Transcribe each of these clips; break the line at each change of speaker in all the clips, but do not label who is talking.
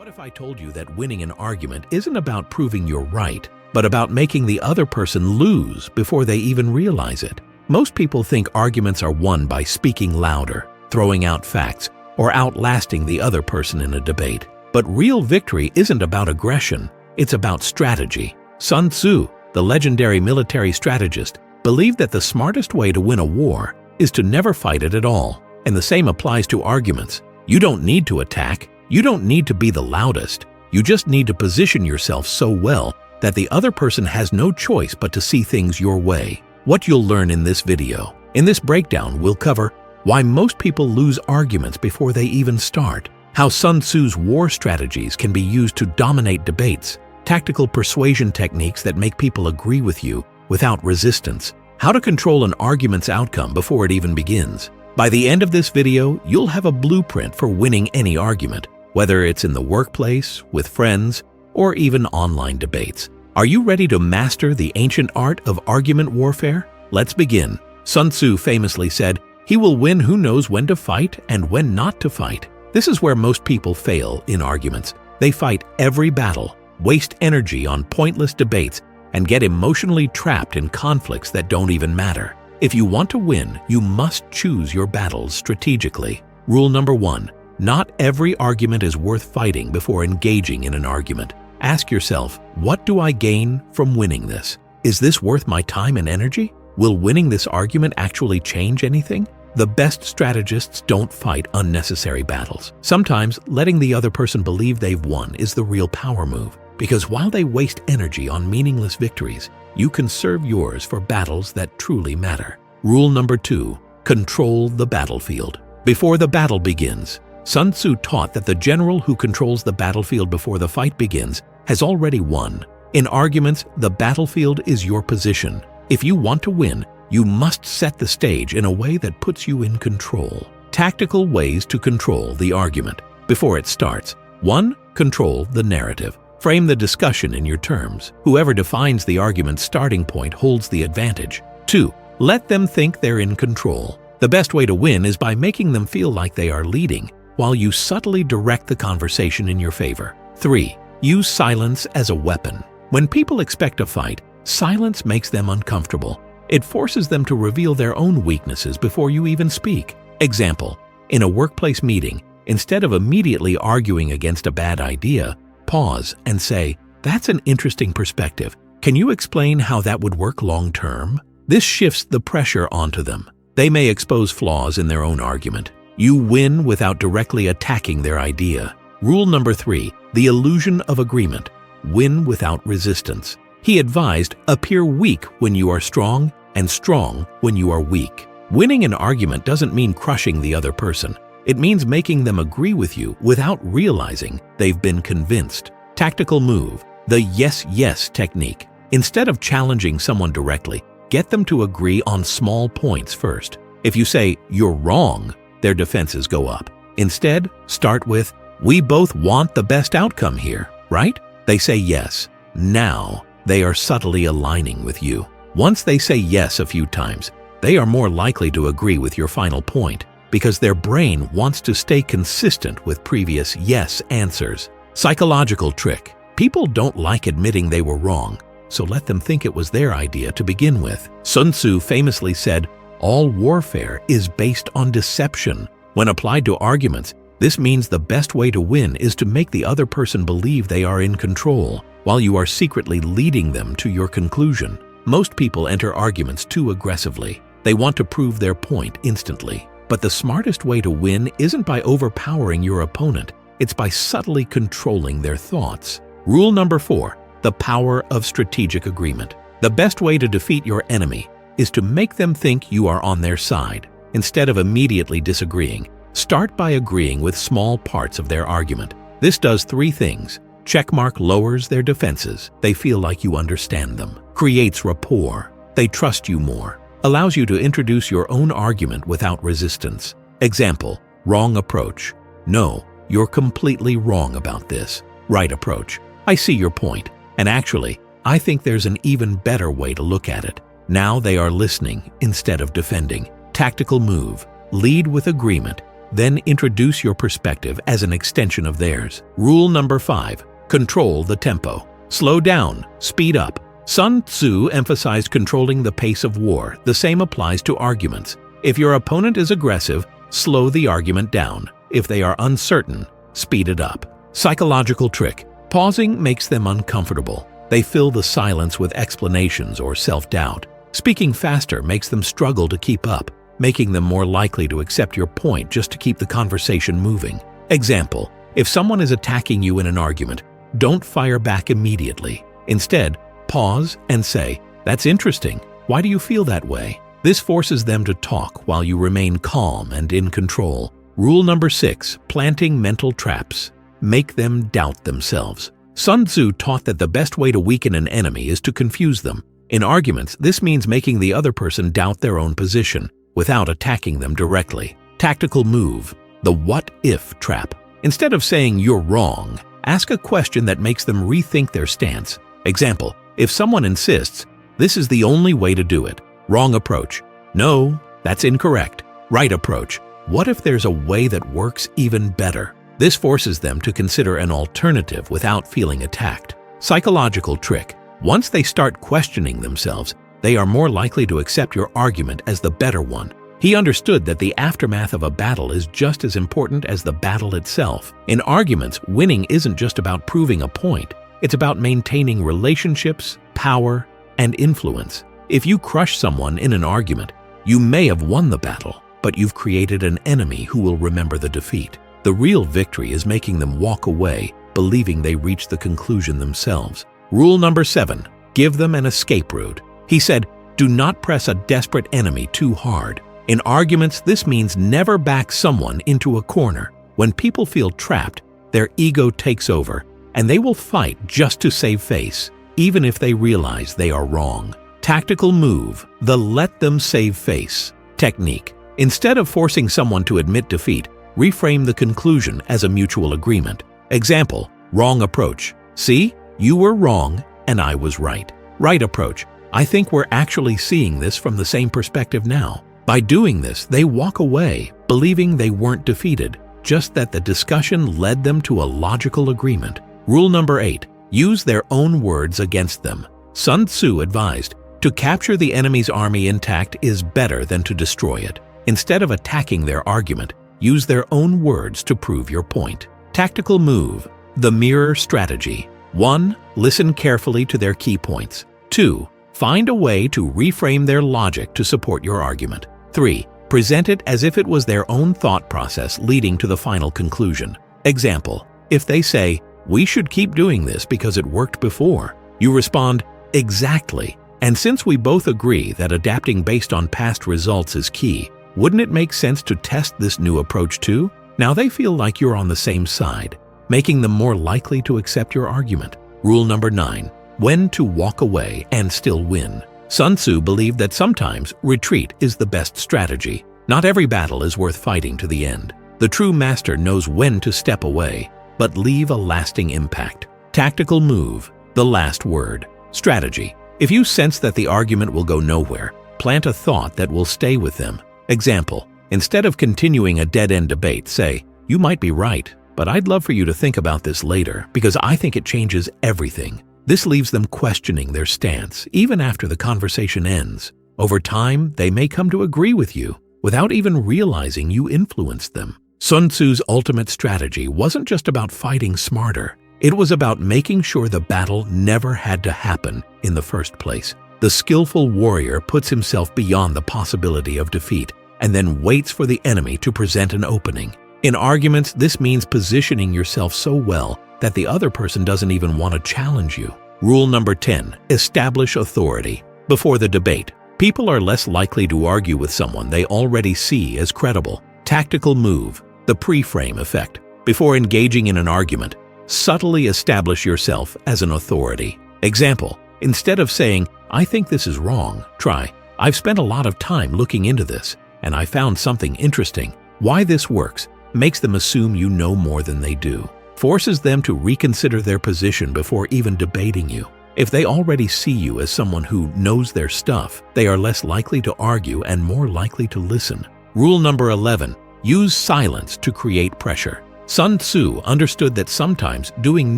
What if I told you that winning an argument isn't about proving you're right, but about making the other person lose before they even realize it? Most people think arguments are won by speaking louder, throwing out facts, or outlasting the other person in a debate. But real victory isn't about aggression, it's about strategy. Sun Tzu, the legendary military strategist, believed that the smartest way to win a war is to never fight it at all. And the same applies to arguments. You don't need to attack. You don't need to be the loudest. You just need to position yourself so well that the other person has no choice but to see things your way. What you'll learn in this video. In this breakdown, we'll cover why most people lose arguments before they even start, how Sun Tzu's war strategies can be used to dominate debates, tactical persuasion techniques that make people agree with you without resistance, how to control an argument's outcome before it even begins. By the end of this video, you'll have a blueprint for winning any argument, whether it's in the workplace, with friends, or even online debates. Are you ready to master the ancient art of argument warfare? Let's begin. Sun Tzu famously said, "He will win who knows when to fight and when not to fight." This is where most people fail in arguments. They fight every battle, waste energy on pointless debates, and get emotionally trapped in conflicts that don't even matter. If you want to win, you must choose your battles strategically. Rule number 1. Not every argument is worth fighting before engaging in an argument. Ask yourself, what do I gain from winning this? Is this worth my time and energy? Will winning this argument actually change anything? The best strategists don't fight unnecessary battles. Sometimes letting the other person believe they've won is the real power move, because while they waste energy on meaningless victories, you can serve yours for battles that truly matter. Rule number 2. Control the battlefield. Before the battle begins, Sun Tzu taught that the general who controls the battlefield before the fight begins has already won. In arguments, the battlefield is your position. If you want to win, you must set the stage in a way that puts you in control. Tactical ways to control the argument. Before it starts. 1. Control the narrative. Frame the discussion in your terms. Whoever defines the argument's starting point holds the advantage. 2. Let them think they're in control. The best way to win is by making them feel like they are leading, while you subtly direct the conversation in your favor. 3. Use silence as a weapon. When people expect a fight, silence makes them uncomfortable. It forces them to reveal their own weaknesses before you even speak. Example, in a workplace meeting, instead of immediately arguing against a bad idea, pause and say, "That's an interesting perspective. Can you explain how that would work long term?" This shifts the pressure onto them. They may expose flaws in their own argument. You win without directly attacking their idea. Rule number 3. The illusion of agreement. Win without resistance. He advised, appear weak when you are strong and strong when you are weak. Winning an argument doesn't mean crushing the other person. It means making them agree with you without realizing they've been convinced. Tactical move. The yes technique. Instead of challenging someone directly, get them to agree on small points first. If you say, "You're wrong," their defenses go up. Instead, start with, "We both want the best outcome here, right?" They say yes. Now, they are subtly aligning with you. Once they say yes a few times, they are more likely to agree with your final point, because their brain wants to stay consistent with previous yes answers. Psychological trick. People don't like admitting they were wrong, so let them think it was their idea to begin with. Sun Tzu famously said, "All warfare is based on deception." When applied to arguments, this means the best way to win is to make the other person believe they are in control, while you are secretly leading them to your conclusion. Most people enter arguments too aggressively. They want to prove their point instantly. But the smartest way to win isn't by overpowering your opponent, it's by subtly controlling their thoughts. Rule number 4. The power of strategic agreement. The best way to defeat your enemy is to make them think you are on their side. Instead of immediately disagreeing, start by agreeing with small parts of their argument. This does 3 things. Checkmark lowers their defenses. They feel like you understand them. Creates rapport. They trust you more. Allows you to introduce your own argument without resistance. Example, wrong approach. "No, you're completely wrong about this." Right approach. "I see your point. And actually, I think there's an even better way to look at it." Now they are listening instead of defending. Tactical move. Lead with agreement. Then introduce your perspective as an extension of theirs. Rule number 5. Control the tempo. Slow down, speed up. Sun Tzu emphasized controlling the pace of war. The same applies to arguments. If your opponent is aggressive, slow the argument down. If they are uncertain, speed it up. Psychological trick. Pausing makes them uncomfortable. They fill the silence with explanations or self-doubt. Speaking faster makes them struggle to keep up, making them more likely to accept your point just to keep the conversation moving. Example: if someone is attacking you in an argument, don't fire back immediately. Instead, pause and say, "That's interesting. Why do you feel that way?" This forces them to talk while you remain calm and in control. Rule number 6. Planting mental traps. Make them doubt themselves. Sun Tzu taught that the best way to weaken an enemy is to confuse them. In arguments, this means making the other person doubt their own position without attacking them directly. Tactical move: the what-if trap. Instead of saying "you're wrong," ask a question that makes them rethink their stance. Example: if someone insists, "This is the only way to do it." Wrong approach: "No, that's incorrect." Right approach: "What if there's a way that works even better?" This forces them to consider an alternative without feeling attacked. Psychological trick: once they start questioning themselves, they are more likely to accept your argument as the better one. He understood that the aftermath of a battle is just as important as the battle itself. In arguments, winning isn't just about proving a point. It's about maintaining relationships, power, and influence. If you crush someone in an argument, you may have won the battle, but you've created an enemy who will remember the defeat. The real victory is making them walk away, believing they reached the conclusion themselves. Rule number 7. Give them an escape route. He said, "Do not press a desperate enemy too hard." In arguments, this means never back someone into a corner. When people feel trapped, their ego takes over, and they will fight just to save face, even if they realize they are wrong. Tactical move: the let them save face technique. Instead of forcing someone to admit defeat, reframe the conclusion as a mutual agreement. Example: wrong approach: "See, you were wrong and I was right." Right approach: "I think we're actually seeing this from the same perspective now." By doing this, they walk away, believing they weren't defeated, just that the discussion led them to a logical agreement. Rule number 8. Use their own words against them. Sun Tzu advised, "To capture the enemy's army intact is better than to destroy it." Instead of attacking their argument, use their own words to prove your point. Tactical move: the mirror strategy. 1. Listen carefully to their key points. 2. Find a way to reframe their logic to support your argument. 3. Present it as if it was their own thought process leading to the final conclusion. Example: if they say, "We should keep doing this because it worked before," you respond, "Exactly. And since we both agree that adapting based on past results is key, wouldn't it make sense to test this new approach too?" Now they feel like you're on the same side, making them more likely to accept your argument. Rule number 9. When to walk away and still win. Sun Tzu believed that sometimes retreat is the best strategy. Not every battle is worth fighting to the end. The true master knows when to step away, but leave a lasting impact. Tactical move: the last word. Strategy: if you sense that the argument will go nowhere, plant a thought that will stay with them. Example: instead of continuing a dead-end debate, say, "You might be right, but I'd love for you to think about this later because I think it changes everything." This leaves them questioning their stance, even after the conversation ends. Over time, they may come to agree with you without even realizing you influenced them. Sun Tzu's ultimate strategy wasn't just about fighting smarter. It was about making sure the battle never had to happen in the first place. The skillful warrior puts himself beyond the possibility of defeat and then waits for the enemy to present an opening. In arguments, this means positioning yourself so well that the other person doesn't even want to challenge you. Rule number 10. Establish authority. Before the debate, people are less likely to argue with someone they already see as credible. Tactical move: the pre-frame effect. Before engaging in an argument, subtly establish yourself as an authority. Example: instead of saying, "I think this is wrong," try, "I've spent a lot of time looking into this, and I found something interesting." Why this works makes them assume you know more than they do. Forces them to reconsider their position before even debating you. If they already see you as someone who knows their stuff, they are less likely to argue and more likely to listen. Rule number 11. Use silence to create pressure. Sun Tzu understood that sometimes doing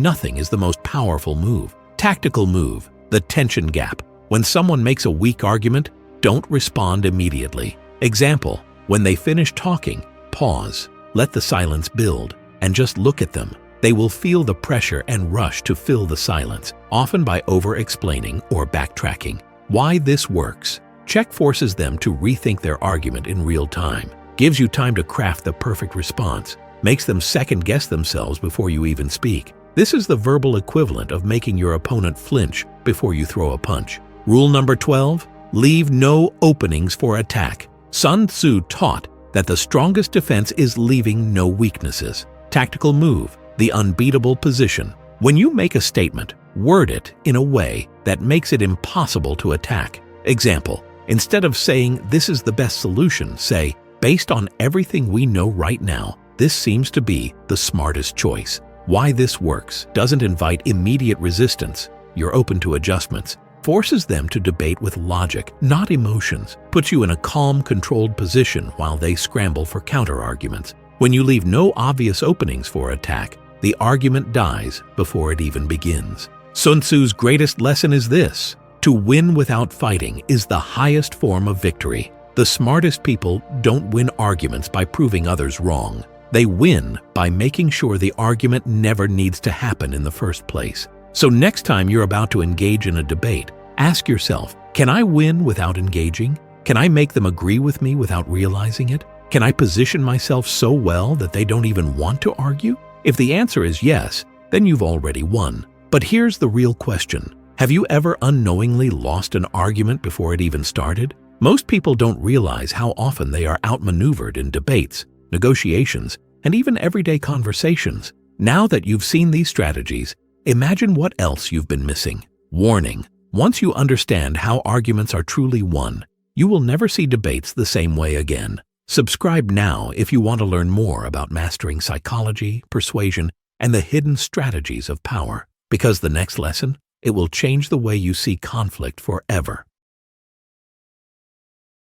nothing is the most powerful move. Tactical move, the tension gap. When someone makes a weak argument, don't respond immediately. Example, when they finish talking, pause, let the silence build, and just look at them. They will feel the pressure and rush to fill the silence, often by over-explaining or backtracking. Why this works? Check forces them to rethink their argument in real time, gives you time to craft the perfect response, makes them second-guess themselves before you even speak. This is the verbal equivalent of making your opponent flinch before you throw a punch. Rule number 12, leave no openings for attack. Sun Tzu taught that the strongest defense is leaving no weaknesses. Tactical move, the unbeatable position. When you make a statement, word it in a way that makes it impossible to attack. Example, instead of saying this is the best solution, say, based on everything we know right now, this seems to be the smartest choice. Why this works doesn't invite immediate resistance. You're open to adjustments. Forces them to debate with logic, not emotions. Puts you in a calm, controlled position while they scramble for counter-arguments. When you leave no obvious openings for attack, the argument dies before it even begins. Sun Tzu's greatest lesson is this: to win without fighting is the highest form of victory. The smartest people don't win arguments by proving others wrong. They win by making sure the argument never needs to happen in the first place. So next time you're about to engage in a debate, ask yourself, can I win without engaging? Can I make them agree with me without realizing it? Can I position myself so well that they don't even want to argue? If the answer is yes, then you've already won. But here's the real question. Have you ever unknowingly lost an argument before it even started? Most people don't realize how often they are outmaneuvered in debates, negotiations, and even everyday conversations. Now that you've seen these strategies, imagine what else you've been missing. Warning: once you understand how arguments are truly won, you will never see debates the same way again. Subscribe now if you want to learn more about mastering psychology, persuasion, and the hidden strategies of power. Because the next lesson, it will change the way you see conflict forever.